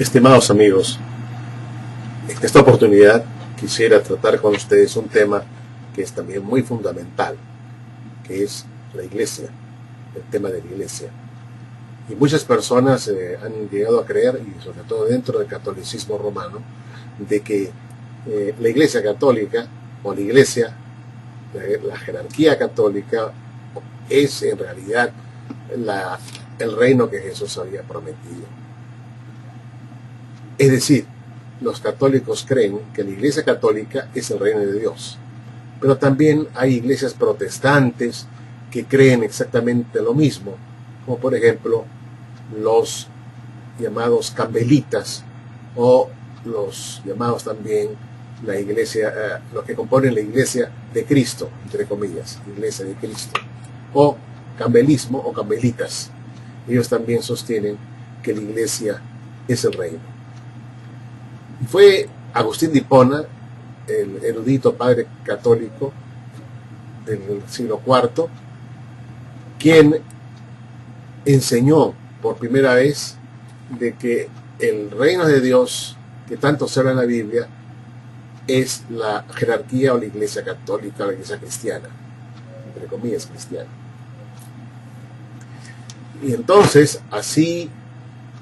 Estimados amigos, en esta oportunidad quisiera tratar con ustedes un tema que es también muy fundamental, que es la iglesia, el tema de la iglesia. Y muchas personas han llegado a creer, y sobre todo dentro del catolicismo romano, de que la iglesia católica o la iglesia, la jerarquía católica, es en realidad el reino que Jesús había prometido. Es decir, los católicos creen que la iglesia católica es el reino de Dios. Pero también hay iglesias protestantes que creen exactamente lo mismo, como por ejemplo los llamados campbelitas o los llamados también la iglesia, los que componen la iglesia de Cristo, entre comillas, iglesia de Cristo, o cambelismo o campbelitas. Ellos también sostienen que la iglesia es el reino. Y fue Agustín de Hipona, el erudito padre católico del siglo IV, quien enseñó por primera vez de que el reino de Dios, que tanto se habla en la Biblia, es la jerarquía o la iglesia católica o la iglesia cristiana, entre comillas cristiana. Y entonces, así,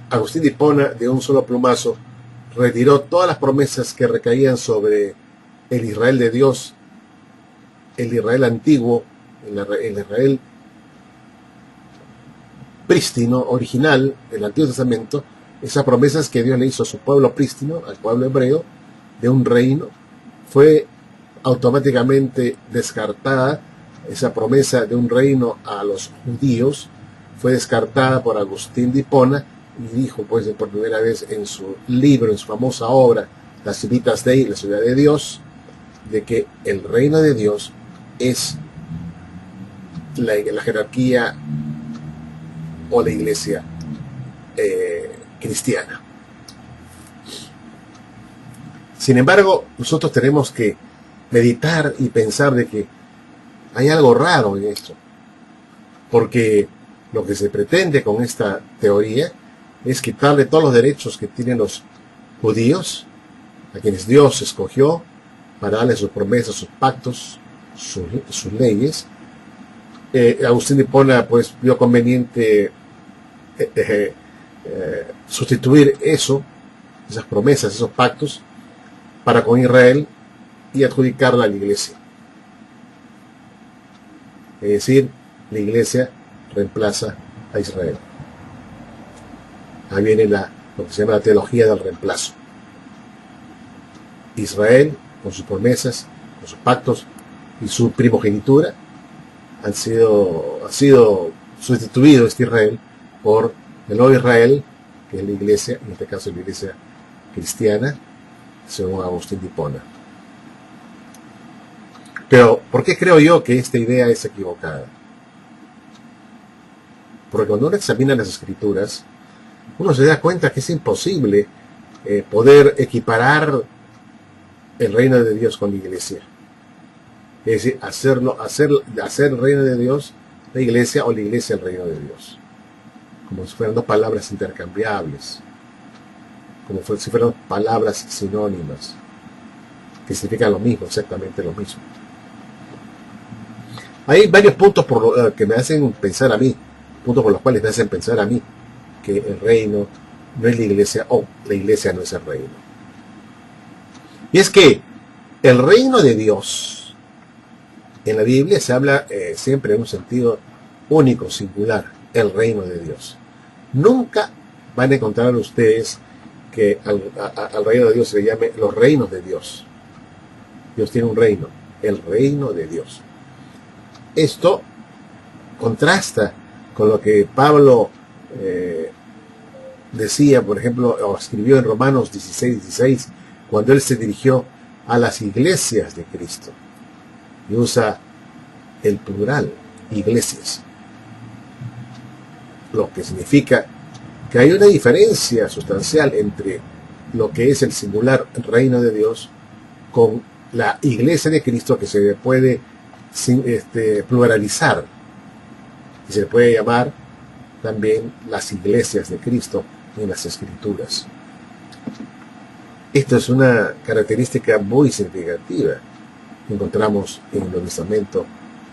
Agustín de Hipona, de un solo plumazo, retiró todas las promesas que recaían sobre el Israel de Dios, el Israel antiguo, el Israel prístino, original, del Antiguo Testamento, esas promesas que Dios le hizo a su pueblo prístino, al pueblo hebreo, de un reino, fue automáticamente descartada. Esa promesa de un reino a los judíos fue descartada por Agustín de Hipona, y dijo pues por primera vez en su libro, en su famosa obra, Las Civitas Dei, la ciudad de Dios, de que el reino de Dios es la jerarquía o la iglesia cristiana. Sin embargo, nosotros tenemos que meditar y pensar de que hay algo raro en esto, porque lo que se pretende con esta teoría es quitarle todos los derechos que tienen los judíos, a quienes Dios escogió para darle sus promesas, sus pactos, sus leyes. Agustín de Hipona pues vio conveniente sustituir eso, esas promesas, esos pactos, para con Israel y adjudicarla a la iglesia. Es decir, la iglesia reemplaza a Israel. Ahí viene lo que se llama la teología del reemplazo. Israel, con sus promesas, con sus pactos y su primogenitura, ha sido sustituido este Israel por el nuevo Israel, que es la iglesia, en este caso la iglesia cristiana, según Agustín de Hipona. Pero, ¿por qué creo yo que esta idea es equivocada? Porque cuando uno examina las Escrituras, uno se da cuenta que es imposible poder equiparar el reino de Dios con la iglesia. Es decir, hacer el reino de Dios la iglesia o la iglesia el reino de Dios. Como si fueran dos palabras intercambiables. Como si fueran palabras sinónimas. Que significan lo mismo, exactamente lo mismo. Hay varios puntos que me hacen pensar a mí, puntos por los cuales me hacen pensar a mí que el reino no es la iglesia o la iglesia no es el reino. Y es que el reino de Dios en la Biblia se habla siempre en un sentido único, singular, el reino de Dios. Nunca van a encontrar ustedes que al reino de Dios se le llame los reinos de Dios. Dios tiene un reino, el reino de Dios. Esto contrasta con lo que Pablo decía, por ejemplo, o escribió en Romanos 16:16, cuando él se dirigió a las iglesias de Cristo. Y usa el plural, iglesias. Lo que significa que hay una diferencia sustancial entre lo que es el singular reino de Dios con la iglesia de Cristo, que se puede pluralizar y se le puede llamar también las iglesias de Cristo en las Escrituras. Esta es una característica muy significativa que encontramos en el Nuevo Testamento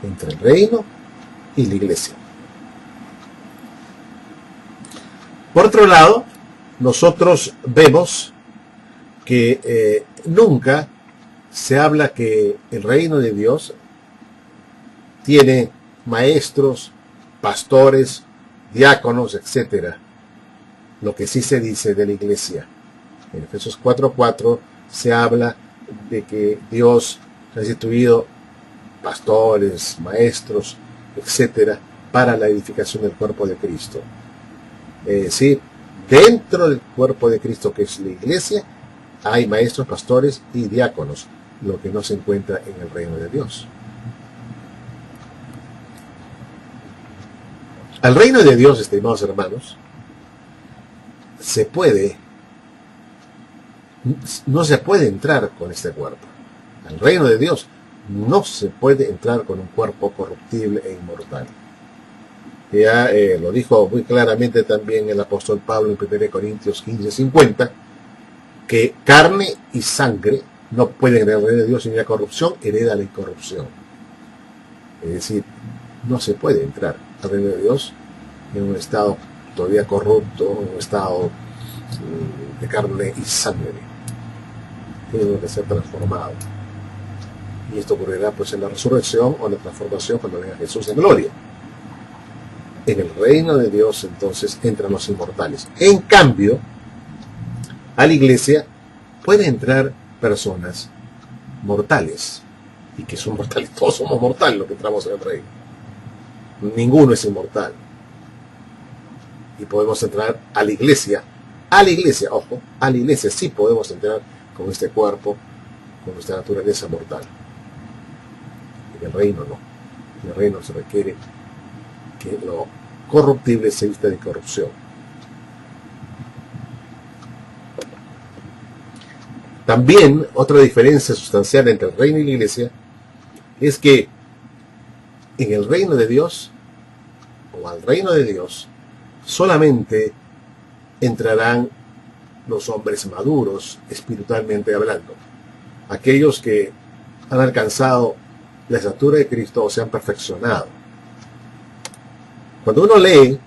entre el reino y la iglesia. Por otro lado, nosotros vemos que nunca se habla que el reino de Dios tiene maestros, pastores, diáconos, etc. Lo que sí se dice de la iglesia. En Efesios 4:4 se habla de que Dios ha instituido pastores, maestros, etc. para la edificación del cuerpo de Cristo. Sí, dentro del cuerpo de Cristo, que es la iglesia, hay maestros, pastores y diáconos, lo que no se encuentra en el reino de Dios. Al reino de Dios, estimados hermanos, no se puede entrar con este cuerpo. Al reino de Dios no se puede entrar con un cuerpo corruptible e inmortal. Ya lo dijo muy claramente también el apóstol Pablo en 1 Corintios 15:50, que carne y sangre no pueden heredar el reino de Dios, y la corrupción hereda la incorrupción. Es decir, no se puede entrar al reino de Dios en un estado todavía corrupto, en un estado de carne y sangre. Tiene que ser transformado. Y esto ocurrirá pues en la resurrección o en la transformación cuando venga Jesús en gloria. En el reino de Dios entonces entran los inmortales. En cambio, a la iglesia pueden entrar personas mortales. ¿Y que son mortales? Todos somos mortales los que entramos en el reino. Ninguno es inmortal. Y podemos entrar a la iglesia, ojo, a la iglesia sí podemos entrar con este cuerpo, con nuestra naturaleza mortal. En el reino no. En el reino se requiere que lo corruptible se vista de corrupción. También otra diferencia sustancial entre el reino y la iglesia es que en el reino de Dios, o al reino de Dios, solamente entrarán los hombres maduros, espiritualmente hablando, aquellos que han alcanzado la estatura de Cristo o se han perfeccionado. Cuando uno lee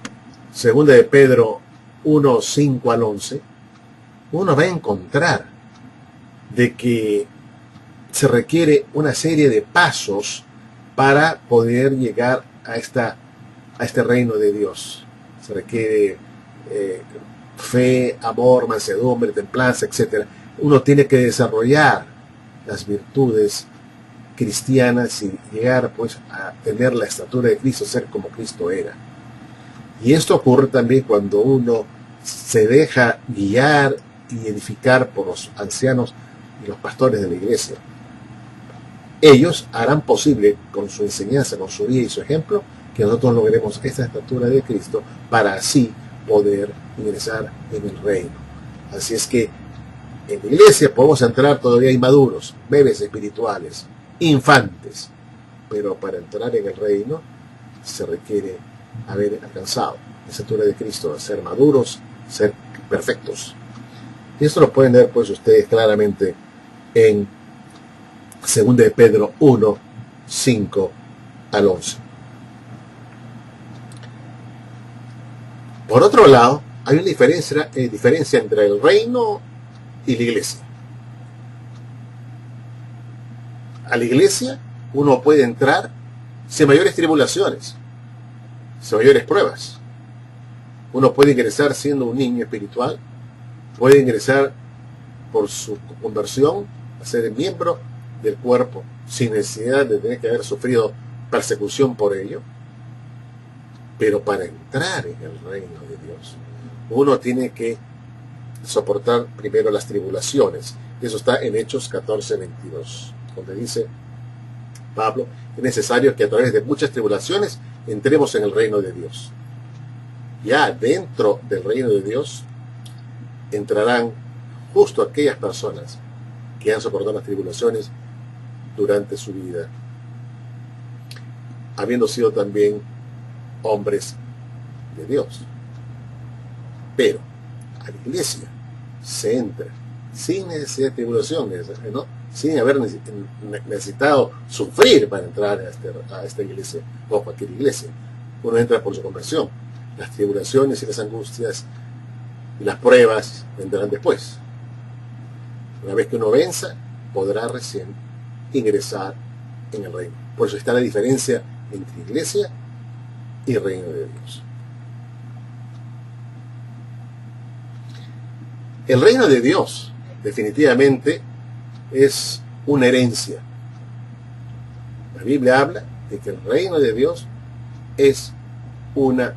2 de Pedro 1:5 al 11, uno va a encontrar de que se requiere una serie de pasos para poder llegar a este reino de Dios. Se requiere fe, amor, mansedumbre, templanza, etc. Uno tiene que desarrollar las virtudes cristianas y llegar pues a tener la estatura de Cristo, ser como Cristo era. Y esto ocurre también cuando uno se deja guiar y edificar por los ancianos y los pastores de la iglesia. Ellos harán posible con su enseñanza, con su vida y su ejemplo, que nosotros logremos esta estatura de Cristo para así poder ingresar en el reino. Así es que en la iglesia podemos entrar todavía inmaduros, bebés espirituales, infantes, pero para entrar en el reino se requiere haber alcanzado la estatura de Cristo, ser maduros, ser perfectos. Y esto lo pueden ver pues ustedes claramente en 2 de Pedro 1:5 al 11. Por otro lado, hay una diferencia entre el reino y la iglesia. A la iglesia uno puede entrar sin mayores tribulaciones, sin mayores pruebas. Uno puede ingresar siendo un niño espiritual, puede ingresar por su conversión a ser miembro del cuerpo sin necesidad de tener que haber sufrido persecución por ello. Pero para entrar en el reino de Dios, uno tiene que soportar primero las tribulaciones. Eso está en Hechos 14:22, donde dice Pablo, es necesario que a través de muchas tribulaciones entremos en el reino de Dios. Ya dentro del reino de Dios entrarán justo aquellas personas que han soportado las tribulaciones durante su vida, habiendo sido también hombres de Dios. Pero a la iglesia se entra sin necesidad de tribulación, ¿no? Sin haber necesitado sufrir para entrar a esta iglesia o a cualquier iglesia. Uno entra por su conversión. Las tribulaciones y las angustias y las pruebas vendrán después. Una vez que uno venza, podrá recién ingresar en el reino. Por eso está la diferencia entre iglesia y reino de Dios. El reino de Dios definitivamente es una herencia. La Biblia habla de que el reino de Dios es una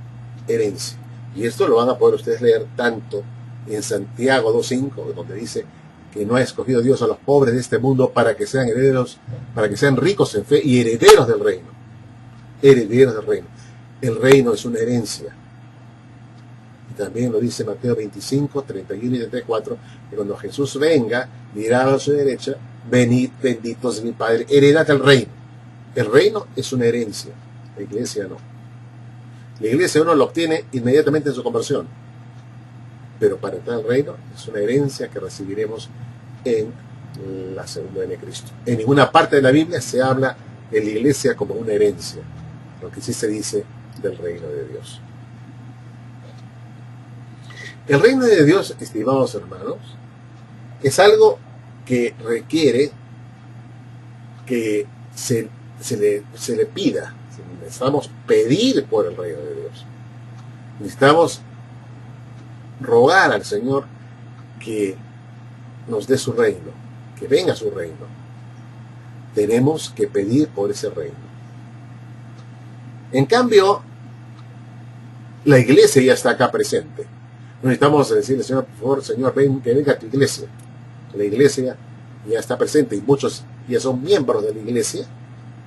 herencia. Y esto lo van a poder ustedes leer tanto en Santiago 2.5, donde dice que no ha escogido Dios a los pobres de este mundo para que sean herederos, para que sean ricos en fe y herederos del reino. Herederos del reino. El reino es una herencia. Y también lo dice Mateo 25, 31 y 34, que cuando Jesús venga, mirad a su derecha, venid benditos de mi Padre, heredad el reino. El reino es una herencia, la iglesia no. La iglesia uno lo obtiene inmediatamente en su conversión, pero para entrar al reino es una herencia que recibiremos en la segunda venida de Cristo. En ninguna parte de la Biblia se habla de la iglesia como una herencia, lo que sí se dice del reino de Dios. El reino de Dios, estimados hermanos, es algo que requiere que se le pida. Necesitamos pedir por el reino de Dios. Necesitamos rogar al Señor que nos dé su reino, que venga su reino. Tenemos que pedir por ese reino. En cambio, la iglesia ya está acá presente. No necesitamos decirle, Señor, por favor, Señor, ven, que venga a tu iglesia. La iglesia ya está presente y muchos ya son miembros de la iglesia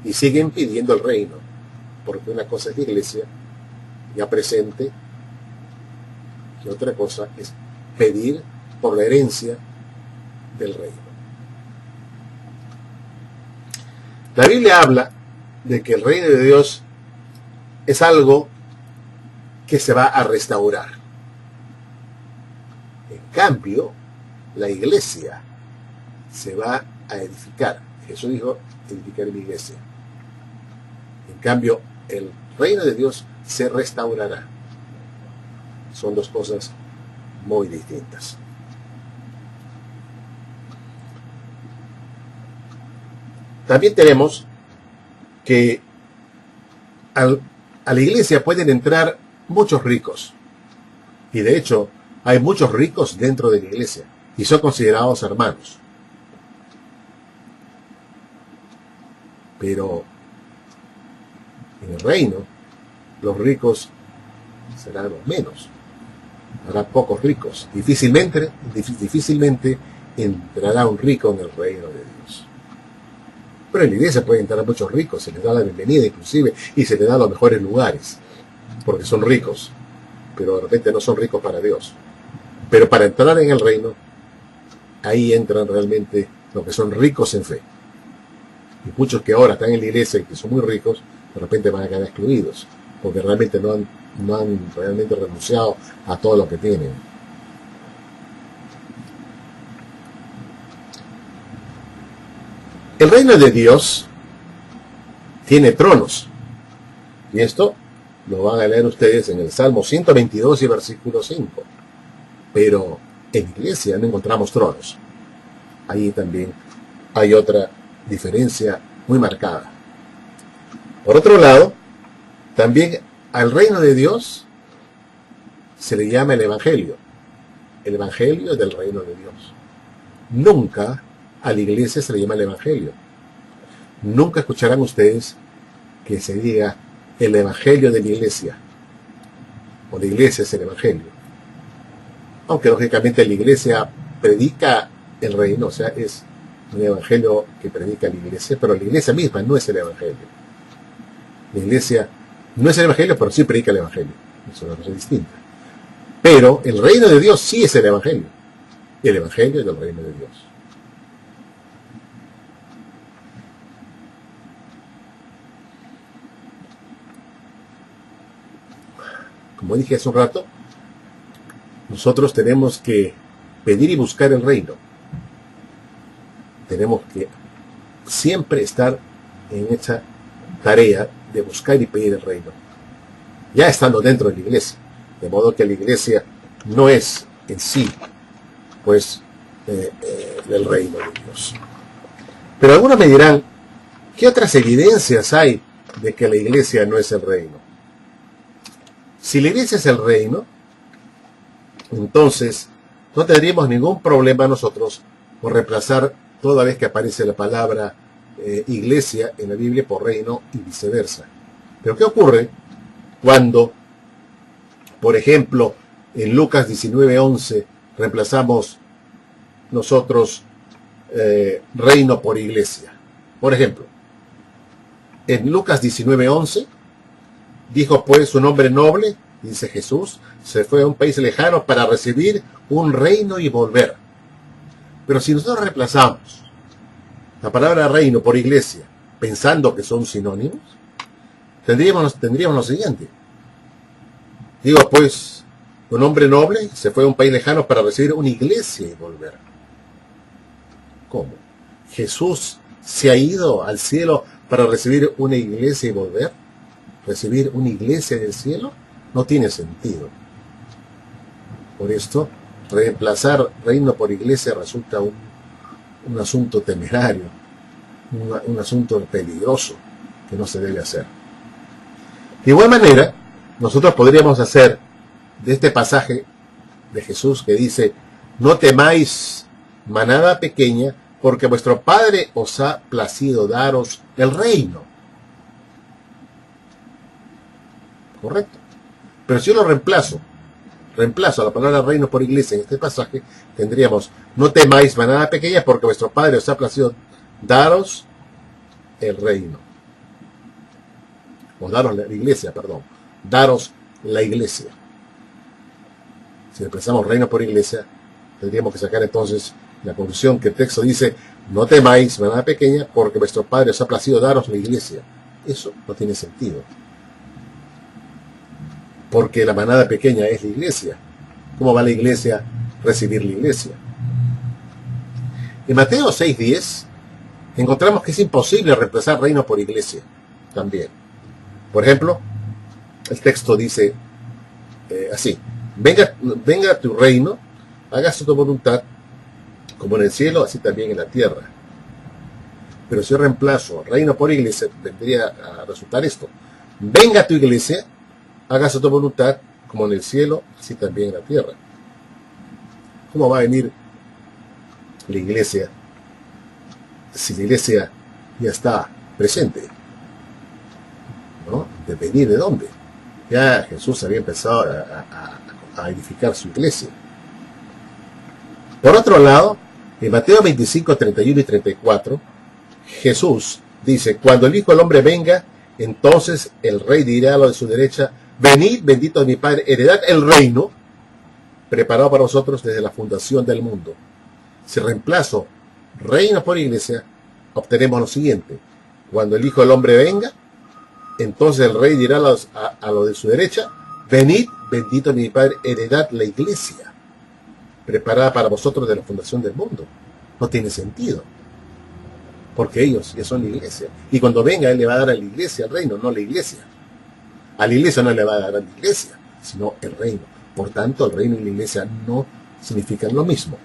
y siguen pidiendo el reino. Porque una cosa es la iglesia ya presente y otra cosa es pedir por la herencia del reino. La Biblia habla de que el reino de Dios es algo que se va a restaurar. En cambio, la iglesia se va a edificar. Jesús dijo, edificar mi iglesia. En cambio, el reino de Dios se restaurará. Son dos cosas muy distintas. También tenemos que a la iglesia pueden entrar muchos ricos. Y de hecho, hay muchos ricos dentro de la iglesia y son considerados hermanos. Pero en el reino, los ricos serán los menos. Habrá pocos ricos. Difícilmente entrará un rico en el reino de Dios. Pero en la iglesia pueden entrar muchos ricos, se les da la bienvenida inclusive, y se les da los mejores lugares, porque son ricos, pero de repente no son ricos para Dios. Pero para entrar en el reino, ahí entran realmente los que son ricos en fe. Y muchos que ahora están en la iglesia y que son muy ricos, de repente van a quedar excluidos, porque realmente no han realmente renunciado a todo lo que tienen. El reino de Dios tiene tronos. Y esto lo van a leer ustedes en el Salmo 122 y versículo 5. Pero en la iglesia no encontramos tronos. Ahí también hay otra diferencia muy marcada. Por otro lado, también al reino de Dios se le llama el Evangelio. El Evangelio del reino de Dios. Nunca a la iglesia se le llama el Evangelio. Nunca escucharán ustedes que se diga el Evangelio de la iglesia. O la iglesia es el Evangelio. Aunque lógicamente la iglesia predica el reino, o sea, es un evangelio que predica la iglesia, pero la iglesia misma no es el evangelio. La iglesia no es el evangelio, pero sí predica el evangelio. Es una cosa distinta. Pero el reino de Dios sí es el evangelio del reino de Dios. Como dije hace un rato, nosotros tenemos que pedir y buscar el reino. tenemos que siempre estar en esa tarea de buscar y pedir el reino, ya estando dentro de la iglesia, de modo que la iglesia no es en sí, pues, el reino de Dios. Pero algunos me dirán, ¿qué otras evidencias hay de que la iglesia no es el reino? Si la iglesia es el reino, entonces no tendríamos ningún problema nosotros por reemplazar toda vez que aparece la palabra iglesia en la Biblia por reino y viceversa. Pero ¿qué ocurre cuando, por ejemplo, en Lucas 19:11 reemplazamos nosotros reino por iglesia? Por ejemplo, en Lucas 19:11 dijo pues un hombre noble, dice Jesús, se fue a un país lejano para recibir un reino y volver. Pero si nosotros reemplazamos la palabra reino por iglesia, pensando que son sinónimos, tendríamos lo siguiente. Digo, pues, un hombre noble se fue a un país lejano para recibir una iglesia y volver. ¿Cómo? ¿Jesús se ha ido al cielo para recibir una iglesia y volver? ¿Recibir una iglesia del cielo? No tiene sentido. Por esto, reemplazar reino por iglesia resulta un asunto temerario, un asunto peligroso que no se debe hacer. De igual manera, nosotros podríamos hacer de este pasaje de Jesús que dice, no temáis, manada pequeña, porque vuestro Padre os ha placido daros el reino. Correcto. Pero si yo lo reemplazo la palabra reino por iglesia en este pasaje, tendríamos, no temáis, manada pequeña, porque vuestro Padre os ha placido daros el reino. O daros la iglesia, perdón. Daros la iglesia. Si reemplazamos reino por iglesia, tendríamos que sacar entonces la conclusión que el texto dice, no temáis, manada pequeña, porque vuestro Padre os ha placido daros la iglesia. Eso no tiene sentido. Porque la manada pequeña es la iglesia. ¿Cómo va la iglesia a recibir la iglesia? En Mateo 6:10 encontramos que es imposible reemplazar reino por iglesia también. Por ejemplo, el texto dice así, venga tu reino, hágase tu voluntad, como en el cielo, así también en la tierra. Pero si yo reemplazo reino por iglesia, vendría a resultar esto, venga tu iglesia, hágase tu voluntad, como en el cielo, así también en la tierra. ¿Cómo va a venir la iglesia si la iglesia ya está presente? ¿No? ¿De venir de dónde? Ya Jesús había empezado a edificar su iglesia. Por otro lado, en Mateo 25, 31 y 34, Jesús dice, cuando el Hijo del Hombre venga, entonces el Rey dirá a lo de su derecha, venid, bendito de mi Padre, heredad el reino preparado para vosotros desde la fundación del mundo. Si reemplazo reino por iglesia, obtenemos lo siguiente. Cuando el Hijo del Hombre venga, entonces el Rey dirá a lo de su derecha, venid, bendito de mi Padre, heredad la iglesia preparada para vosotros desde la fundación del mundo. No tiene sentido. Porque ellos ya son la iglesia. Y cuando venga, Él le va a dar a la iglesia el reino, no la iglesia. A la iglesia no le va a dar a la iglesia, sino el reino. Por tanto, el reino y la iglesia no significan lo mismo.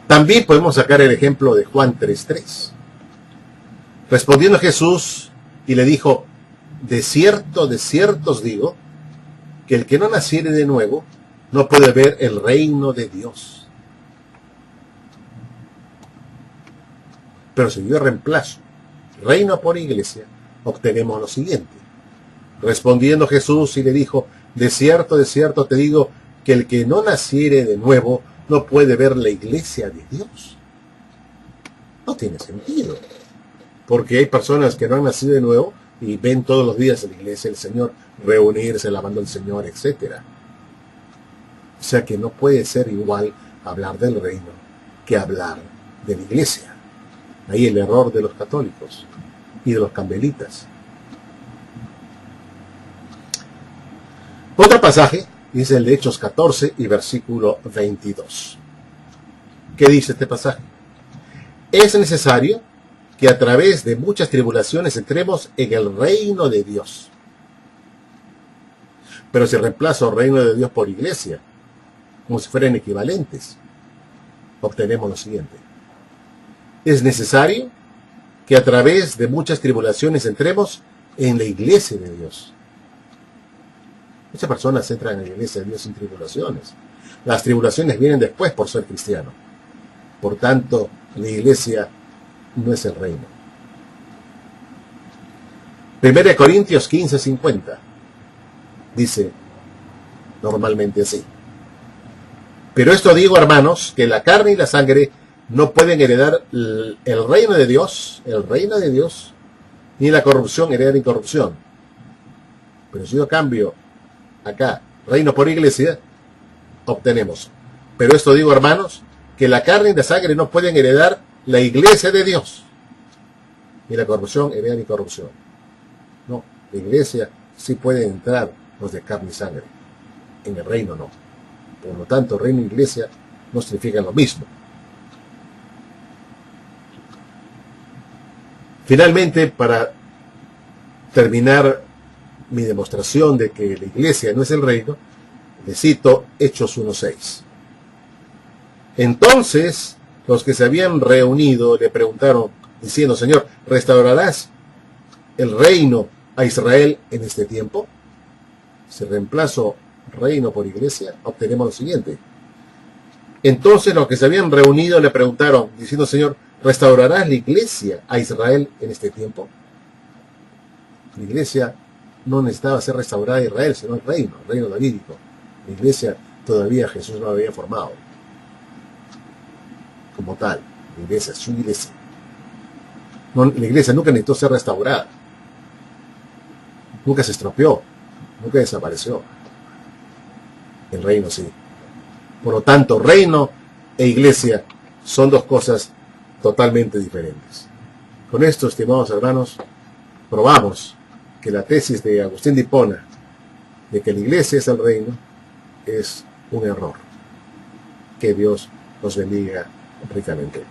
También podemos sacar el ejemplo de Juan 3:3. Respondiendo Jesús y le dijo, de cierto os digo, que el que no naciere de nuevo no puede ver el reino de Dios. Pero si yo reemplazo reino por iglesia, obtenemos lo siguiente. Respondiendo Jesús y le dijo, de cierto te digo, que el que no naciere de nuevo no puede ver la iglesia de Dios. No tiene sentido. Porque hay personas que no han nacido de nuevo y ven todos los días en la iglesia del Señor, reunirse, alabando al Señor, etc. O sea que no puede ser igual hablar del reino que hablar de la iglesia. Ahí el error de los católicos y de los carmelitas. Otro pasaje dice el de Hechos 14 y versículo 22. ¿Qué dice este pasaje? Es necesario que a través de muchas tribulaciones entremos en el reino de Dios. Pero si reemplazo el reino de Dios por iglesia, como si fueran equivalentes, obtenemos lo siguiente. Es necesario que a través de muchas tribulaciones entremos en la iglesia de Dios. Muchas personas entran en la iglesia de Dios sin tribulaciones. Las tribulaciones vienen después por ser cristiano. Por tanto, la iglesia no es el reino. 1 Corintios 15:50 dice normalmente así. Pero esto digo, hermanos, que la carne y la sangre no pueden heredar el reino de Dios, ni la corrupción heredar incorrupción. Pero si yo cambio acá reino por iglesia, obtenemos. Pero esto digo, hermanos, que la carne y la sangre no pueden heredar la iglesia de Dios, ni la corrupción heredar incorrupción. No, la iglesia sí puede entrar los de carne y sangre, en el reino no. Por lo tanto, reino e iglesia no significan lo mismo. Finalmente, para terminar mi demostración de que la iglesia no es el reino, les cito Hechos 1:6. Entonces, los que se habían reunido le preguntaron, diciendo, Señor, ¿restaurarás el reino a Israel en este tiempo? Si reemplazo reino por iglesia, obtenemos lo siguiente. Entonces los que se habían reunido le preguntaron, diciendo, Señor, ¿restaurarás la iglesia a Israel en este tiempo? La iglesia no necesitaba ser restaurada a Israel, sino el reino davídico. La iglesia todavía Jesús no la había formado como tal. La iglesia es su iglesia. No, la iglesia nunca necesitó ser restaurada. Nunca se estropeó. Nunca desapareció. El reino sí. Por lo tanto, reino e iglesia son dos cosas totalmente diferentes. Con esto, estimados hermanos, probamos que la tesis de Agustín de Hipona de que la iglesia es el reino es un error. Que Dios nos bendiga ricamente.